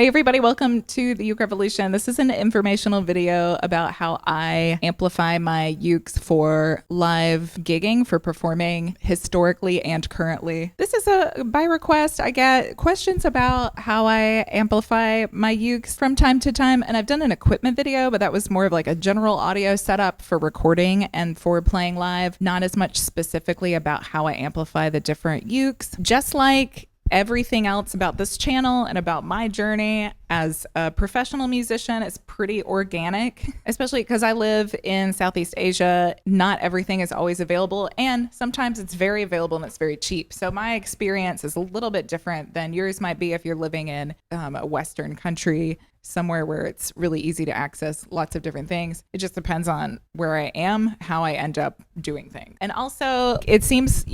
Hey everybody, welcome to the Uke Revolution. This is an informational video about how I amplify my ukes for live gigging, for performing historically and currently. This is by request. I get questions about how I amplify my ukes from time to time, and I've done an equipment video, but that was more of like a general audio setup for recording and for playing live, not as much specifically about how I amplify the different ukes. Just like everything else about this channel and about my journey as a professional musician is pretty organic, especially because I live in Southeast Asia. Not everything is always available, and sometimes it's very available and it's very cheap. So my experience is a little bit different than yours might be if you're living in a Western country, somewhere where it's really easy to access lots of different things. It just depends on where I am, how I end up doing things. And also it seems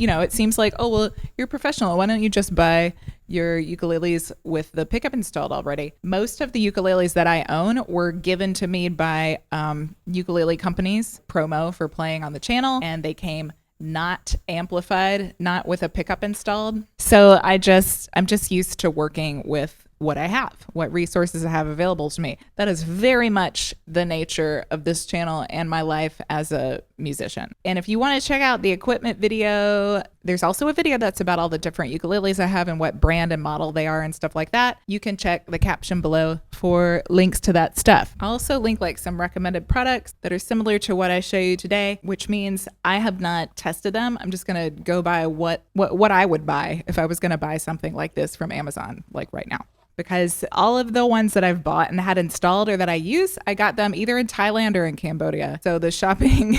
like, oh, well, you're professional. Why don't you just buy your ukuleles with the pickup installed already? Most of the ukuleles that I own were given to me by ukulele companies, promo for playing on the channel, and they came not amplified, not with a pickup installed. So I'm just used to working with what I have, what resources I have available to me. That is very much the nature of this channel and my life as a musician. And if you want to check out the equipment video, there's also a video that's about all the different ukuleles I have and what brand and model they are and stuff like that. You can check the caption below for links to that stuff. I'll also link like some recommended products that are similar to what I show you today, which means I have not tested them. I'm just going to go by what I would buy if I was going to buy something like this from Amazon, like right now. Because all of the ones that I've bought and had installed or that I use, I got them either in Thailand or in Cambodia. So the shopping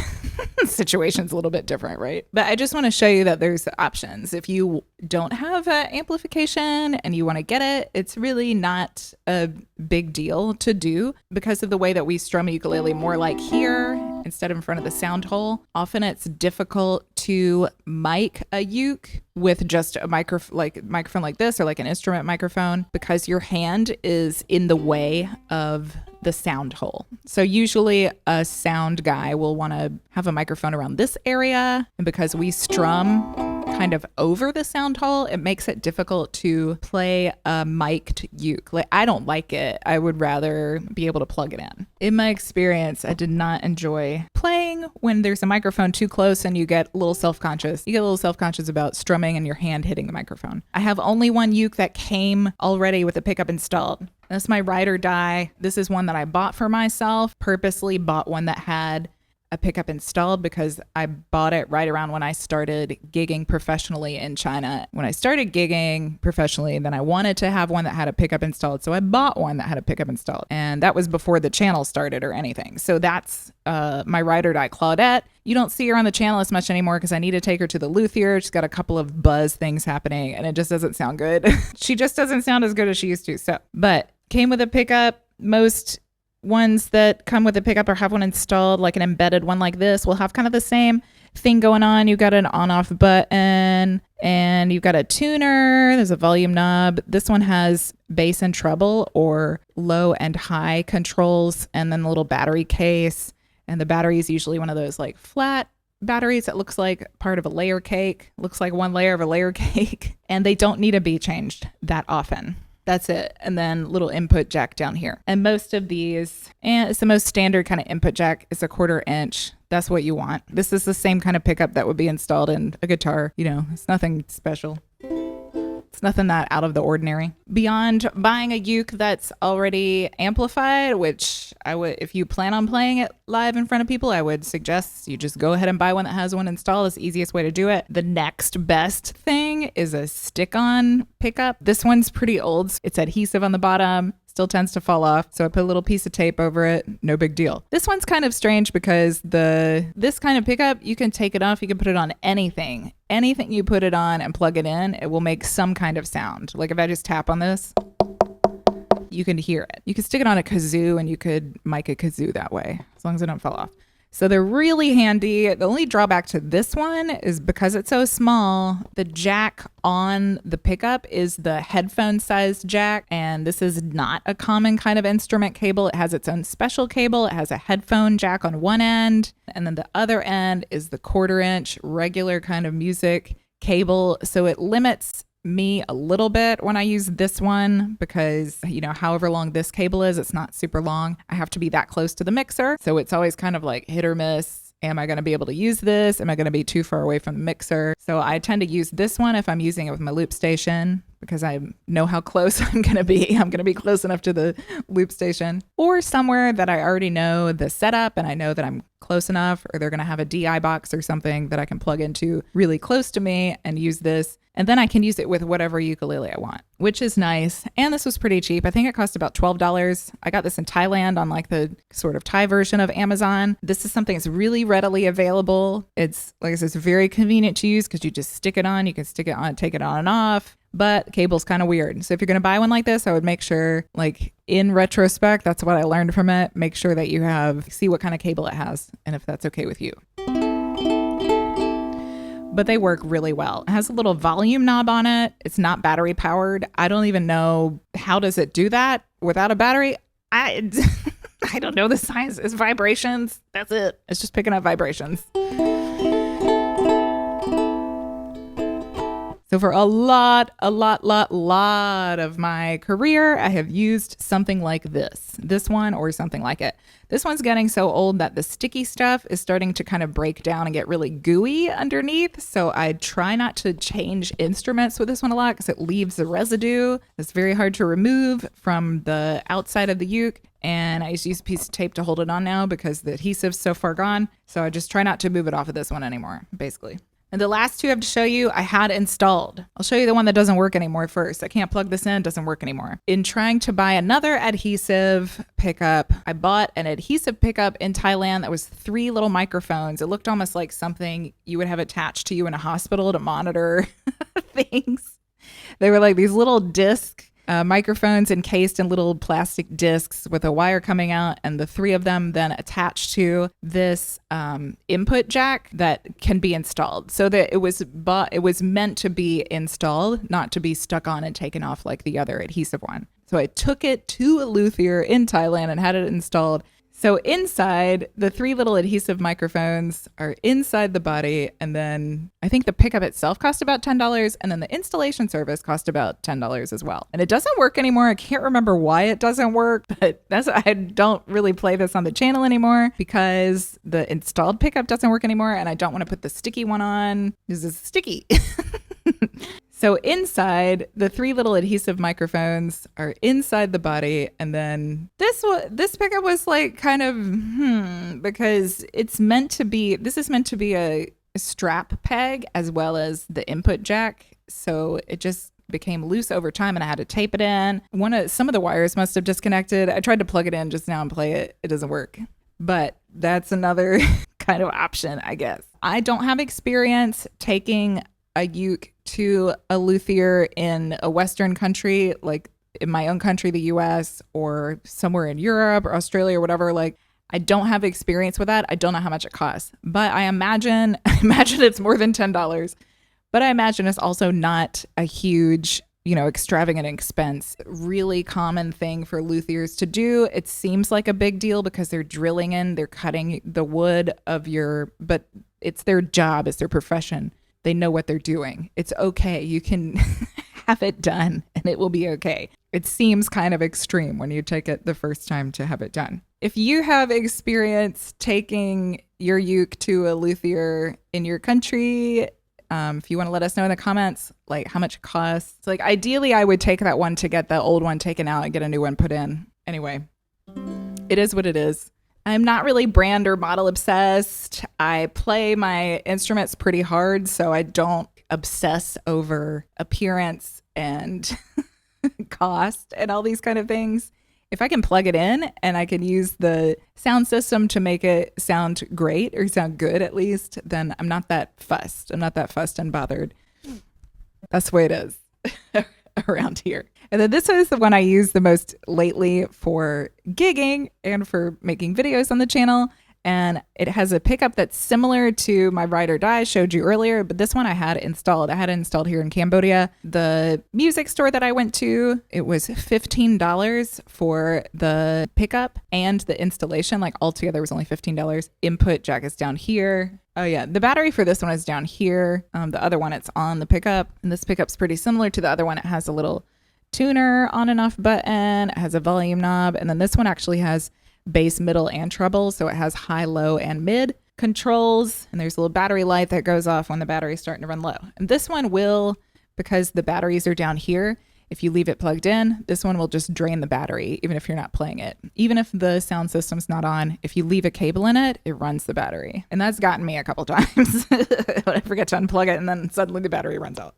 situation's a little bit different, right? But I just want to show you that there's options. If you don't have amplification and you want to get it, it's really not a big deal to do because of the way that we strum a ukulele more like here instead of in front of the sound hole. Often it's difficult to mic a uke with just a microphone like this or like an instrument microphone because your hand is in the way of the sound hole. So usually a sound guy will want to have a microphone around this area, and because we strum kind of over the sound hole, it makes it difficult to play a mic'd uke. Like, I don't like it. I would rather be able to plug it in. In my experience, I did not enjoy playing when there's a microphone too close and you get a little self-conscious. You get a little self-conscious about strumming and your hand hitting the microphone. I have only one uke that came already with a pickup installed. That's my ride or die. This is one that I bought for myself, purposely bought one that had a pickup installed because I bought it right around when I started gigging professionally in China. When I started gigging professionally, then I wanted to have one that had a pickup installed. So I bought one that had a pickup installed. And that was before the channel started or anything. So that's my ride or die Claudette. You don't see her on the channel as much anymore because I need to take her to the luthier. She's got a couple of buzz things happening and it just doesn't sound good. She just doesn't sound as good as she used to. So, but came with a pickup. Most ones that come with a pickup or have one installed, like an embedded one like this, will have kind of the same thing going on. You've got an on-off button and you've got a tuner. There's a volume knob. This one has bass and treble or low and high controls, and then the little battery case. And the battery is usually one of those like flat batteries that looks like part of a layer cake, looks like one layer of a layer cake, and they don't need to be changed that often. That's it. And then little input jack down here. And most of these, and it's the most standard kind of input jack, is a 1/4 inch. That's what you want. This is the same kind of pickup that would be installed in a guitar. You know, it's nothing special. It's nothing that out of the ordinary. Beyond buying a uke that's already amplified, which I would, if you plan on playing it live in front of people, I would suggest you just go ahead and buy one that has one installed. It's the easiest way to do it. The next best thing is a stick-on pickup. This one's pretty old. It's adhesive on the bottom. Still tends to fall off. So I put a little piece of tape over it. No big deal. This one's kind of strange because this kind of pickup, you can take it off. You can put it on anything. Anything you put it on and plug it in, it will make some kind of sound. Like if I just tap on this, you can hear it. You could stick it on a kazoo and you could mic a kazoo that way, as long as it don't fall off. So they're really handy. The only drawback to this one is because it's so small, the jack on the pickup is the headphone sized jack. And this is not a common kind of instrument cable. It has its own special cable. It has a headphone jack on one end. And then the other end is the 1/4 inch regular kind of music cable. So it limits me a little bit when I use this one because, you know, however long this cable is, it's not super long. I have to be that close to the mixer. So it's always kind of like hit or miss. Am I going to be able to use this? Am I going to be too far away from the mixer? So I tend to use this one if I'm using it with my loop station because I know how close I'm going to be. I'm going to be close enough to the loop station or somewhere that I already know the setup and I know that I'm close enough, or they're going to have a DI box or something that I can plug into really close to me and use this. And then I can use it with whatever ukulele I want, which is nice. And this was pretty cheap. I think it cost about $12. I got this in Thailand on like the sort of Thai version of Amazon. This is something that's really readily available. It's, like I said, it's very convenient to use because you just stick it on. You can stick it on, take it on and off. But the cable's kind of weird. So if you're going to buy one like this, I would make sure, like in retrospect, that's what I learned from it. Make sure that you see what kind of cable it has and if that's okay with you. But they work really well. It has a little volume knob on it. It's not battery powered. I don't even know how does it do that without a battery. I don't know the science. It's vibrations. That's it. It's just picking up vibrations. So for a lot of my career, I have used something like this one or something like it. This one's getting so old that the sticky stuff is starting to kind of break down and get really gooey underneath. So I try not to change instruments with this one a lot because it leaves a residue that's very hard to remove from the outside of the uke. And I just use a piece of tape to hold it on now because the adhesive's so far gone. So I just try not to move it off of this one anymore, basically. And the last two I have to show you, I had installed. I'll show you the one that doesn't work anymore first. I can't plug this in, it doesn't work anymore. In trying to buy another adhesive pickup, I bought an adhesive pickup in Thailand that was 3 little microphones. It looked almost like something you would have attached to you in a hospital to monitor things. They were like these little disc microphones encased in little plastic discs with a wire coming out, and the 3 of them then attached to this input jack that can be installed. So that it was meant to be installed, not to be stuck on and taken off like the other adhesive one. So I took it to a luthier in Thailand and had it installed. So inside, the 3 little adhesive microphones are inside the body. And then I think the pickup itself cost about $10. And then the installation service cost about $10 as well. And it doesn't work anymore. I can't remember why it doesn't work, but I don't really play this on the channel anymore because the installed pickup doesn't work anymore. And I don't want to put the sticky one on. This is sticky. So inside, the 3 little adhesive microphones are inside the body. And then this pickup was like kind of, because this is meant to be a strap peg as well as the input jack. So it just became loose over time and I had to tape it in. Some of the wires must have disconnected. I tried to plug it in just now and play it. It doesn't work. But that's another kind of option, I guess. I don't have experience taking a uke to a luthier in a Western country, like in my own country, the US, or somewhere in Europe or Australia or whatever. Like, I don't have experience with that. I don't know how much it costs, but I imagine it's more than $10, but I imagine it's also not a huge, extravagant expense. Really common thing for luthiers to do. It seems like a big deal because they're they're cutting the wood but it's their job, it's their profession. They know what they're doing. It's okay. You can have it done and it will be okay. It seems kind of extreme when you take it the first time to have it done. If you have experience taking your uke to a luthier in your country, if you want to let us know in the comments, like how much it costs. Like ideally, I would take that one to get the old one taken out and get a new one put in. Anyway, it is what it is. I'm not really brand or model obsessed. I play my instruments pretty hard, so I don't obsess over appearance and cost and all these kind of things. If I can plug it in and I can use the sound system to make it sound great or sound good at least, then I'm not that fussed. I'm not that fussed and bothered. That's the way it is around here. And then this is the one I use the most lately for gigging and for making videos on the channel. and it has a pickup that's similar to my Ride or Die I showed you earlier, but this one I had installed. I had it installed here in Cambodia. The music store that I went to, it was $15 for the pickup and the installation. Like altogether was only $15. Input jack is down here. Oh yeah, the battery for this one is down here. The other one, it's on the pickup, and this pickup's pretty similar to the other one. It has a little tuner on and off button. It has a volume knob, and then this one actually has bass, middle, and treble, so it has high, low, and mid controls, and there's a little battery light that goes off when the battery's starting to run low. And this one will, because the batteries are down here, if you leave it plugged in, this one will just drain the battery, even if you're not playing it. Even if the sound system's not on, if you leave a cable in it, it runs the battery. And that's gotten me a couple times when I forget to unplug it and then suddenly the battery runs out.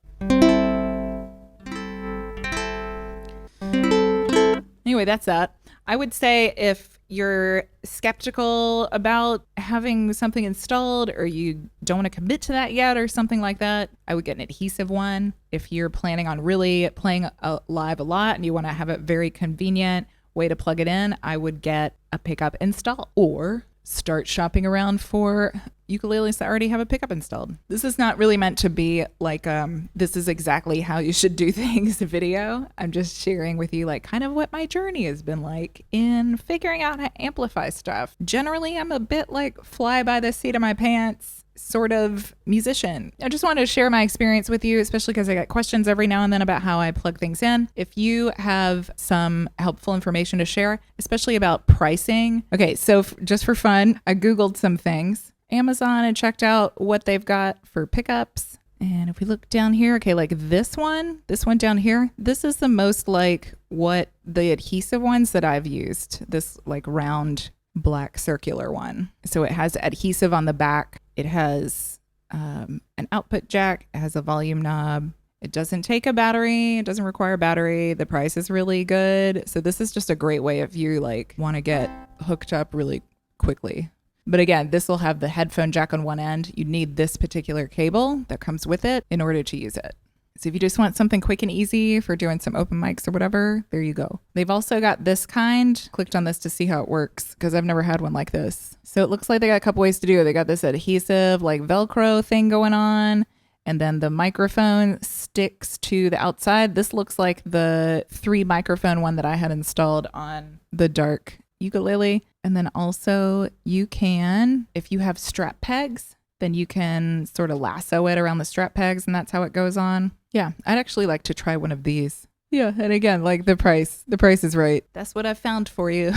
Anyway, that's that. I would say if you're skeptical about having something installed or you don't want to commit to that yet or something like that, I would get an adhesive one. If you're planning on really playing live a lot and you want to have a very convenient way to plug it in, I would get a pickup install or start shopping around for ukuleles that already have a pickup installed. This is not really meant to be like this is exactly how you should do things video. I'm just sharing with you like kind of what my journey has been like in figuring out how to amplify stuff. Generally, I'm a bit like fly by the seat of my pants sort of musician. I just wanted to share my experience with you, especially because I get questions every now and then about how I plug things in. If you have some helpful information to share, especially about pricing. Okay, so just for fun, I Googled some things. Amazon and checked out what they've got for pickups. And if we look down here, okay, like this one down here, this is the most like what the adhesive ones that I've used, this like round black circular one. So it has adhesive on the back. It has an output jack. It has a volume knob. It doesn't take a battery. It doesn't require a battery. The price is really good. So this is just a great way if you like want to get hooked up really quickly. But again, this will have the headphone jack on one end. You need this particular cable that comes with it in order to use it. So if you just want something quick and easy for doing some open mics or whatever, there you go. They've also got this kind. Clicked on this to see how it works because I've never had one like this. So it looks like they got a couple ways to do it. They got this adhesive like Velcro thing going on. And then the microphone sticks to the outside. This looks like the 3 microphone one that I had installed on the dark ukulele. And then also you can, if you have strap pegs, then you can sort of lasso it around the strap pegs and that's how it goes on. Yeah, I'd actually like to try one of these. Yeah, and again, like the price is right. That's what I found for you.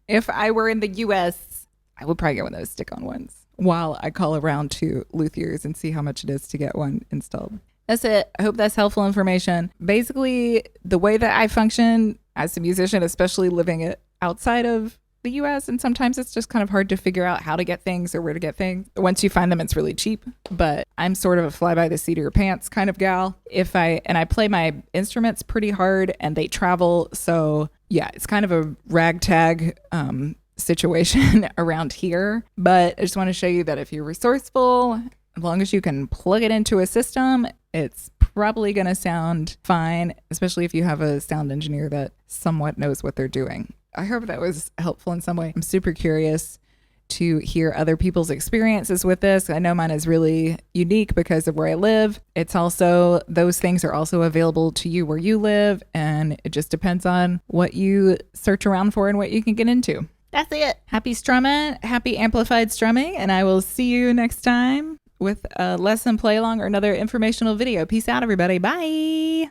If I were in the US, I would probably get one of those stick-on ones while I call around to luthiers and see how much it is to get one installed. That's it. I hope that's helpful information. Basically, the way that I function as a musician, especially living it outside of the US, and sometimes it's just kind of hard to figure out how to get things or where to get things. Once you find them, it's really cheap, but I'm sort of a fly by the seat of your pants kind of gal. I play my instruments pretty hard and they travel, so yeah, it's kind of a ragtag situation around here. But I just want to show you that if you're resourceful, as long as you can plug it into a system, it's probably going to sound fine, especially if you have a sound engineer that somewhat knows what they're doing. I hope that was helpful in some way. I'm super curious to hear other people's experiences with this. I know mine is really unique because of where I live. It's also, those things are also available to you where you live, and it just depends on what you search around for and what you can get into. That's it. Happy strumming, happy amplified strumming, and I will see you next time with a lesson play along or another informational video. Peace out, everybody. Bye.